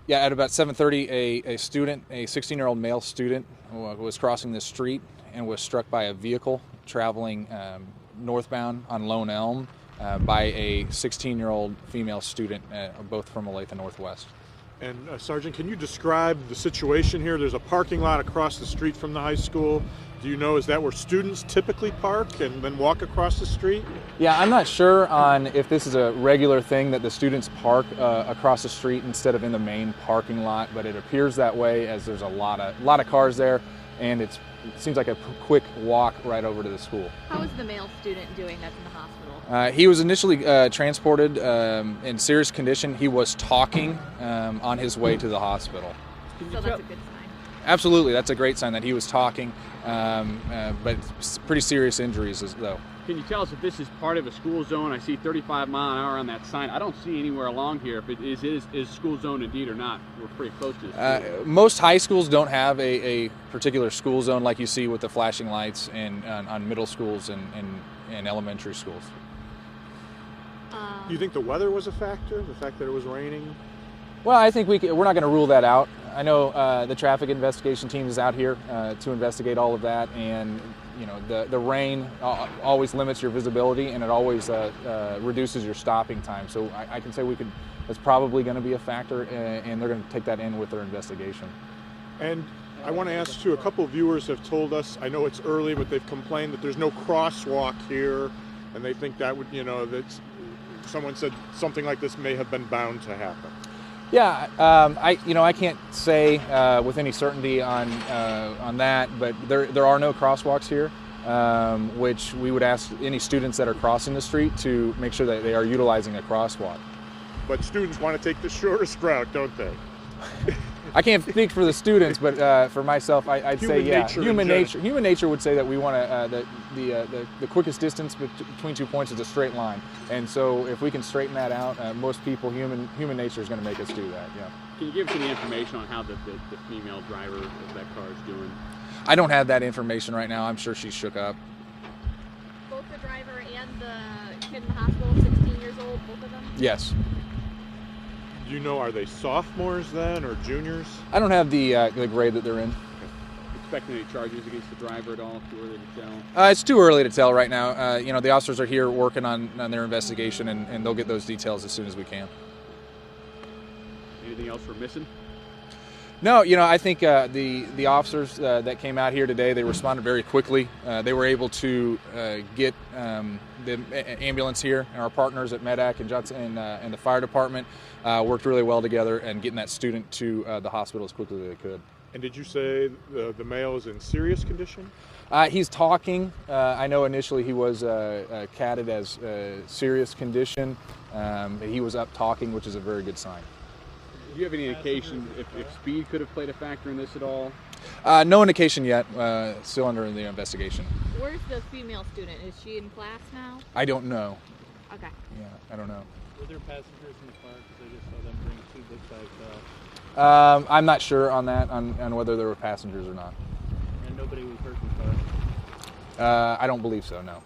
Yeah, at about 7:30, a student, a 16-year-old male student, was crossing the street and was struck by a vehicle traveling northbound on Lone Elm by a 16-year-old female student, both from Olathe Northwest. And Sergeant, can you describe the situation here? There's a parking lot across the street from the high school. Do you know, is that where students typically park and then walk across the street? Yeah, I'm not sure on if this is a regular thing that the students park across the street instead of in the main parking lot, but it appears that way as there's a lot of cars there, and it seems like a quick walk right over to the school. How is the male student doing that's in the hospital? He was initially transported in serious condition. He was talking on his way to the hospital. So that's a good sign. Absolutely, that's a great sign that he was talking, but pretty serious injuries though. Can you tell us if this is part of a school zone? I see 35 mile an hour on that sign. I don't see anywhere along here if it is school zone indeed or not. We're pretty close to this. Most high schools don't have a particular school zone like you see with the flashing lights on middle schools and elementary schools. Do you think the weather was a factor? The fact that it was raining? Well, I think we're not going to rule that out. I know the traffic investigation team is out here to investigate all of that, and you know the rain always limits your visibility, and it always reduces your stopping time. So I can say that's probably going to be a factor, and they're going to take that in with their investigation. And I want to ask too, a couple of viewers have told us, I know it's early, but they've complained that there's no crosswalk here, and they think that would, that someone said something like this may have been bound to happen. Yeah, I can't say with any certainty on that, but there are no crosswalks here, which we would ask any students that are crossing the street to make sure that they are utilizing a crosswalk. But students want to take the shortest route, don't they? I can't speak for the students, but for myself, I'd say yeah. Human nature would say that we want to the quickest distance between 2 points is a straight line, and so if we can straighten that out, most people, human nature is going to make us do that. Yeah. Can you give us any information on how the female driver of that car is doing? I don't have that information right now. I'm sure she's shook up. Both the driver and the kid in the hospital, 16 years old, both of them? Yes. Do you know, are they sophomores then or juniors? I don't have the grade that they're in. Expecting any charges against the driver at all? Too early to tell? It's too early to tell right now. The officers are here working on their investigation, and they'll get those details as soon as we can. Anything else we're missing? No, I think the officers that came out here today, they responded very quickly. They were able to get the ambulance here, and our partners at MEDAC and Johnson and the fire department worked really well together and getting that student to the hospital as quickly as they could. And did you say the male is in serious condition? He's talking. I know initially he was catted as serious condition. He was up talking, which is a very good sign. Do you have any indication if speed could have played a factor in this at all? No indication yet. Still under the investigation. Where's the female student? Is she in class now? I don't know. Okay. Yeah, I don't know. Were there passengers in the car? Because I just saw them bring two big bags out. I'm not sure on that, on whether there were passengers or not. And nobody was hurt in the car? I don't believe so, no.